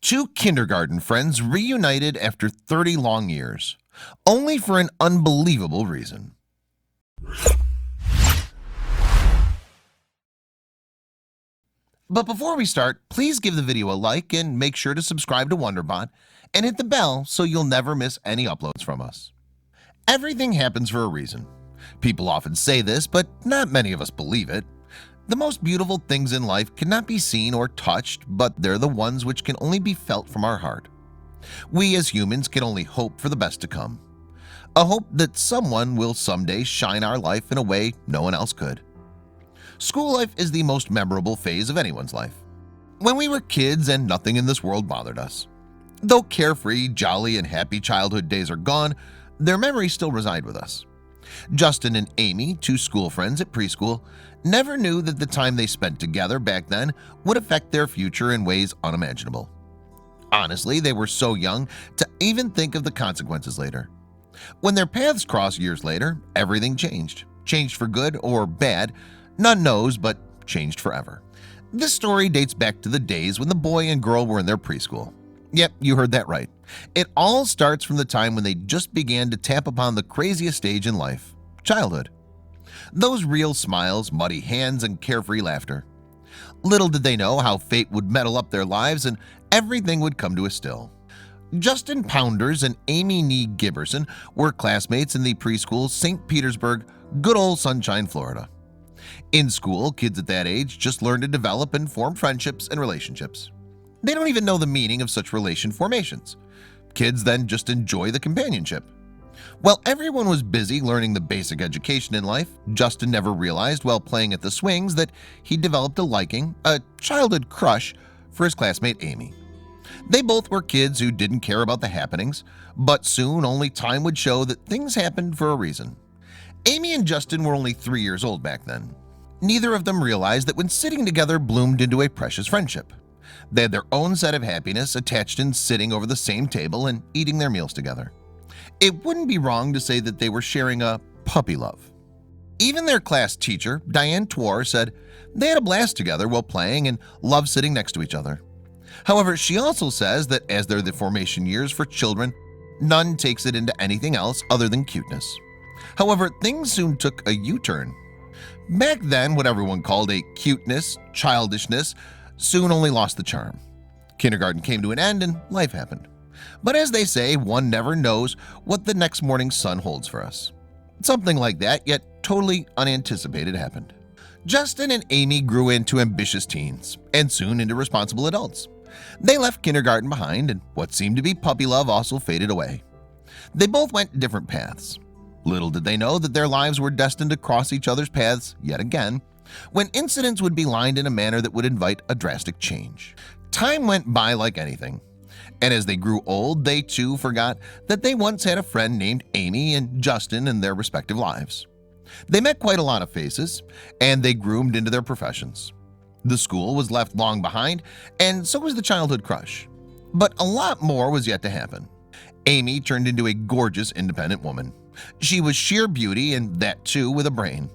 Two kindergarten friends reunited after 30 long years, only for an unbelievable reason. But before we start, please give the video a like and make sure to subscribe to Wonderbot and hit the bell so you'll never miss any uploads from us. Everything happens for a reason. People often say this, but not many of us believe it. The most beautiful things in life cannot be seen or touched, but they're the ones which can only be felt from our heart. We as humans can only hope for the best to come. A hope that someone will someday shine our life in a way no one else could. School life is the most memorable phase of anyone's life. When we were kids and nothing in this world bothered us. Though carefree, jolly, and happy childhood days are gone, their memories still reside with us. Justin and Amy, two school friends at preschool, never knew that the time they spent together back then would affect their future in ways unimaginable. Honestly, they were so young to even think of the consequences later. When their paths crossed years later, everything changed. Changed for good or bad, none knows, but changed forever. This story dates back to the days when the boy and girl were in their preschool. Yep, you heard that right. It all starts from the time when they just began to tap upon the craziest stage in life, childhood. Those real smiles, muddy hands, and carefree laughter. Little did they know how fate would meddle up their lives and everything would come to a still. Justin Pounders and Amy Nee Giberson were classmates in the preschool St. Petersburg, good old Sunshine, Florida. In school, kids at that age just learn to develop and form friendships and relationships. They don't even know the meaning of such relation formations. Kids then just enjoy the companionship. While everyone was busy learning the basic education in life, Justin never realized while playing at the swings that he developed a liking, a childhood crush, for his classmate Amy. They both were kids who didn't care about the happenings, but soon only time would show that things happened for a reason. Amy and Justin were only 3 years old back then. Neither of them realized that when sitting together bloomed into a precious friendship. They had their own set of happiness attached in sitting over the same table and eating their meals together. It wouldn't be wrong to say that they were sharing a puppy love. Even their class teacher, Diane Twar, said they had a blast together while playing and loved sitting next to each other. However, she also says that as they're the formation years for children, none takes it into anything else other than cuteness. However, things soon took a U-turn. Back then, what everyone called a cuteness, childishness, soon only lost the charm. Kindergarten came to an end and life happened. But as they say, one never knows what the next morning's sun holds for us. Something like that, yet totally unanticipated, happened. Justin and Amy grew into ambitious teens and soon into responsible adults. They left kindergarten behind and what seemed to be puppy love also faded away. They both went different paths. Little did they know that their lives were destined to cross each other's paths yet again, when incidents would be lined in a manner that would invite a drastic change. Time went by like anything, and as they grew old, they too forgot that they once had a friend named Amy and Justin in their respective lives. They met quite a lot of faces, and they groomed into their professions. The school was left long behind, and so was the childhood crush. But a lot more was yet to happen. Amy turned into a gorgeous, independent woman. She was sheer beauty, and that too with a brain.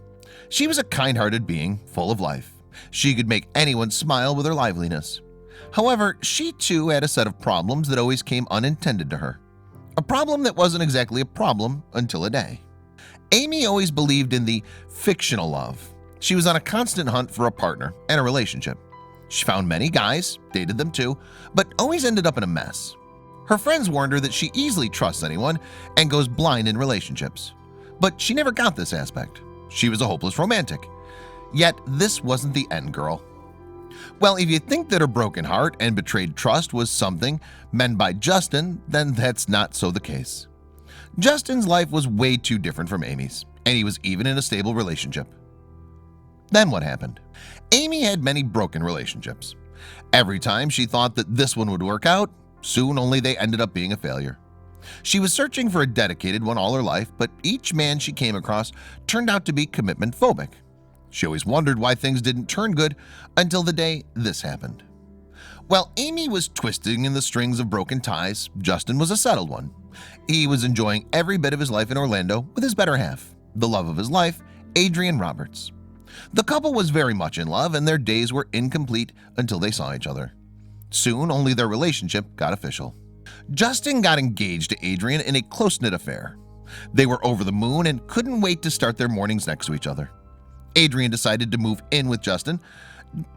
She was a kind-hearted being, full of life. She could make anyone smile with her liveliness. However, she too had a set of problems that always came unintended to her. A problem that wasn't exactly a problem until a day. Amy always believed in the fictional love. She was on a constant hunt for a partner and a relationship. She found many guys, dated them too, but always ended up in a mess. Her friends warned her that she easily trusts anyone and goes blind in relationships. But she never got this aspect. She was a hopeless romantic. Yet this wasn't the end girl. Well, if you think that her broken heart and betrayed trust was something meant by Justin, then that's not so the case. Justin's life was way too different from Amy's, and he was even in a stable relationship. Then what happened? Amy had many broken relationships. Every time she thought that this one would work out, soon only they ended up being a failure. She was searching for a dedicated one all her life, but each man she came across turned out to be commitment phobic. She always wondered why things didn't turn good until the day this happened. While Amy was twisting in the strings of broken ties, Justin was a settled one. He was enjoying every bit of his life in Orlando with his better half, the love of his life, Adrian Roberts. The couple was very much in love and their days were incomplete until they saw each other. Soon, only their relationship got official. Justin got engaged to Adrian in a close-knit affair. They were over the moon and couldn't wait to start their mornings next to each other. Adrian decided to move in with Justin,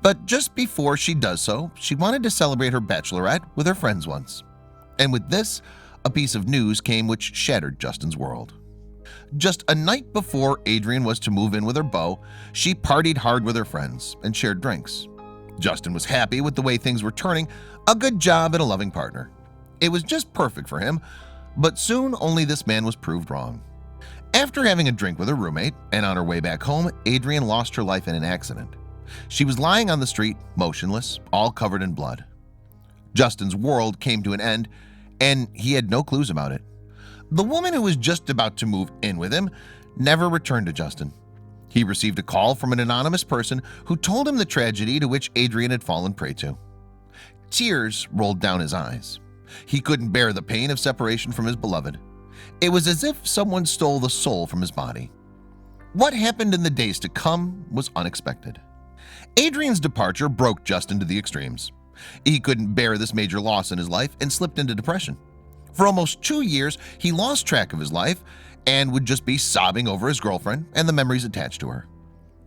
but just before she does so, she wanted to celebrate her bachelorette with her friends once. And with this, a piece of news came which shattered Justin's world. Just a night before Adrian was to move in with her beau, she partied hard with her friends and shared drinks. Justin was happy with the way things were turning, a good job and a loving partner. It was just perfect for him, but soon only this man was proved wrong. After having a drink with her roommate and on her way back home, Adrian lost her life in an accident. She was lying on the street, motionless, all covered in blood. Justin's world came to an end, and he had no clues about it. The woman who was just about to move in with him never returned to Justin. He received a call from an anonymous person who told him the tragedy to which Adrian had fallen prey to. Tears rolled down his eyes. He couldn't bear the pain of separation from his beloved. It was as if someone stole the soul from his body. What happened in the days to come was unexpected. Adrian's departure broke Justin to the extremes. He couldn't bear this major loss in his life and slipped into depression. For almost 2 years, he lost track of his life and would just be sobbing over his girlfriend and the memories attached to her.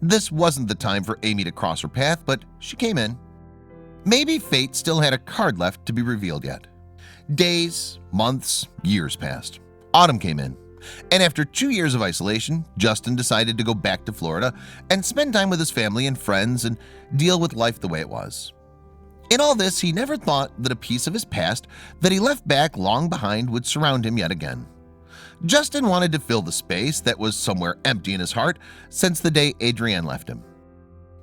This wasn't the time for Amy to cross her path, but she came in. Maybe fate still had a card left to be revealed yet. Days, months, years passed. Autumn came in, and after 2 years of isolation, Justin decided to go back to Florida and spend time with his family and friends and deal with life the way it was. In all this, he never thought that a piece of his past that he left back long behind would surround him yet again. Justin wanted to fill the space that was somewhere empty in his heart since the day Adrienne left him.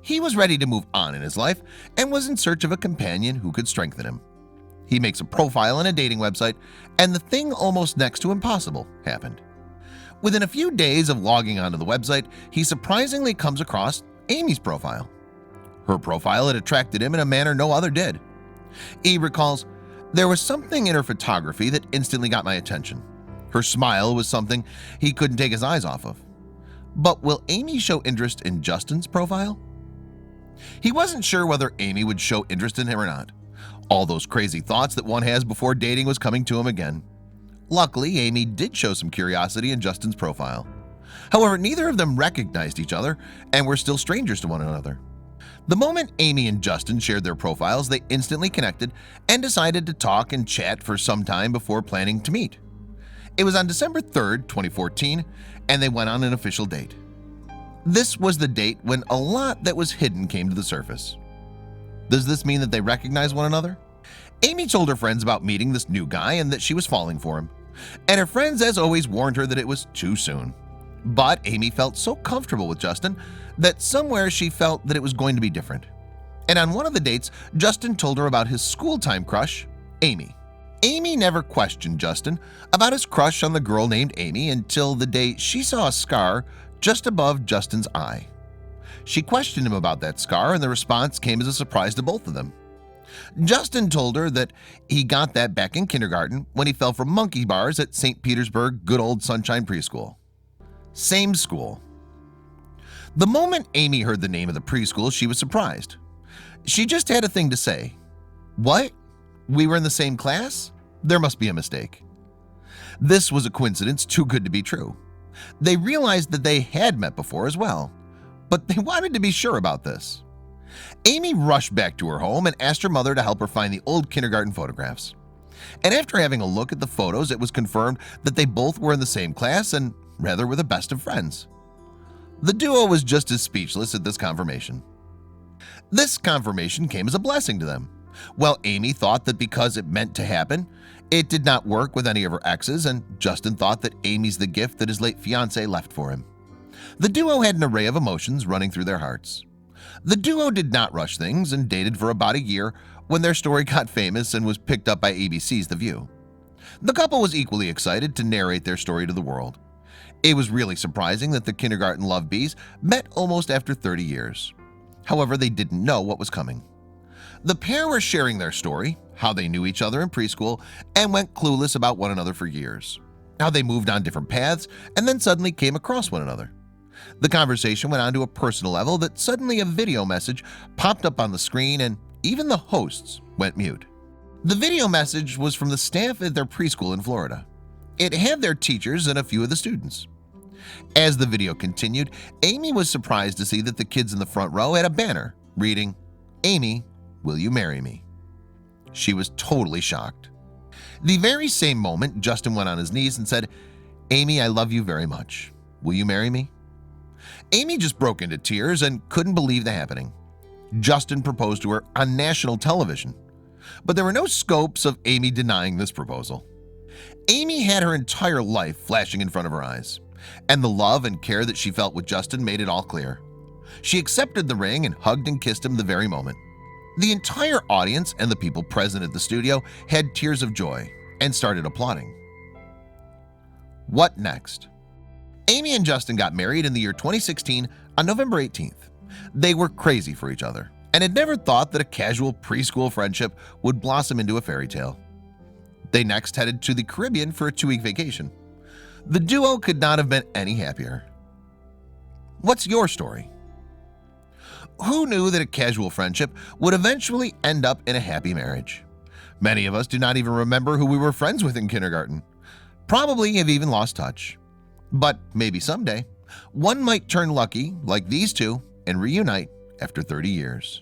He was ready to move on in his life and was in search of a companion who could strengthen him. He makes a profile on a dating website, and the thing almost next to impossible happened. Within a few days of logging onto the website, he surprisingly comes across Amy's profile. Her profile had attracted him in a manner no other did. He recalls, "There was something in her photography that instantly got my attention. Her smile was something he couldn't take his eyes off of. But will Amy show interest in Justin's profile?" He wasn't sure whether Amy would show interest in him or not. All those crazy thoughts that one has before dating was coming to him again. Luckily, Amy did show some curiosity in Justin's profile. However, neither of them recognized each other and were still strangers to one another. The moment Amy and Justin shared their profiles, they instantly connected and decided to talk and chat for some time before planning to meet. It was on December 3rd, 2014, and they went on an official date. This was the date when a lot that was hidden came to the surface. Does this mean that they recognize one another? Amy told her friends about meeting this new guy and that she was falling for him. And her friends, as always, warned her that it was too soon. But Amy felt so comfortable with Justin that somewhere she felt that it was going to be different. And on one of the dates, Justin told her about his school-time crush, Amy. Amy never questioned Justin about his crush on the girl named Amy until the day she saw a scar just above Justin's eye. She questioned him about that scar, and the response came as a surprise to both of them. Justin told her that he got that back in kindergarten when he fell from monkey bars at St. Petersburg Good Old Sunshine Preschool. Same school. The moment Amy heard the name of the preschool, she was surprised. She just had a thing to say. "What? We were in the same class? There must be a mistake." This was a coincidence too good to be true. They realized that they had met before as well, but they wanted to be sure about this. Amy rushed back to her home and asked her mother to help her find the old kindergarten photographs. And after having a look at the photos, it was confirmed that they both were in the same class and rather were the best of friends. The duo was just as speechless at this confirmation. This confirmation came as a blessing to them. While Amy thought that because it meant to happen, it did not work with any of her exes, and Justin thought that Amy's the gift that his late fiancée left for him. The duo had an array of emotions running through their hearts. The duo did not rush things and dated for about a year when their story got famous and was picked up by ABC's The View. The couple was equally excited to narrate their story to the world. It was really surprising that the kindergarten love bees met almost after 30 years. However, they didn't know what was coming. The pair were sharing their story, how they knew each other in preschool and went clueless about one another for years, how they moved on different paths and then suddenly came across one another. The conversation went on to a personal level that suddenly a video message popped up on the screen, and even the hosts went mute. The video message was from the staff at their preschool in Florida. It had their teachers and a few of the students. As the video continued, Amy was surprised to see that the kids in the front row had a banner reading, "Amy, will you marry me?" She was totally shocked. The very same moment, Justin went on his knees and said, "Amy, I love you very much. Will you marry me?" Amy just broke into tears and couldn't believe the happening. Justin proposed to her on national television, but there were no scopes of Amy denying this proposal. Amy had her entire life flashing in front of her eyes, and the love and care that she felt with Justin made it all clear. She accepted the ring and hugged and kissed him the very moment. The entire audience and the people present at the studio had tears of joy and started applauding. What next? Amy and Justin got married in the year 2016 on November 18th. They were crazy for each other and had never thought that a casual preschool friendship would blossom into a fairy tale. They next headed to the Caribbean for a 2-week vacation. The duo could not have been any happier. What's your story? Who knew that a casual friendship would eventually end up in a happy marriage? Many of us do not even remember who we were friends with in kindergarten. Probably have even lost touch. But maybe someday, one might turn lucky like these two and reunite after 30 years.